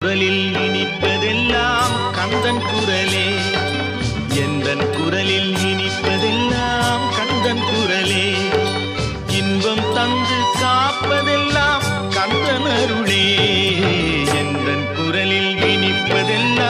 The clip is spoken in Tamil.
குரலில் இனிப்பதெல்லாம் கந்தன் குரலே, எந்தன் குரலில் இனிப்பதெல்லாம் கந்தன் குரலே, இன்பம் தந்து காப்பதெல்லாம் கந்தன் அருளே, எந்தன் குரலில் இனிப்பதெல்லாம்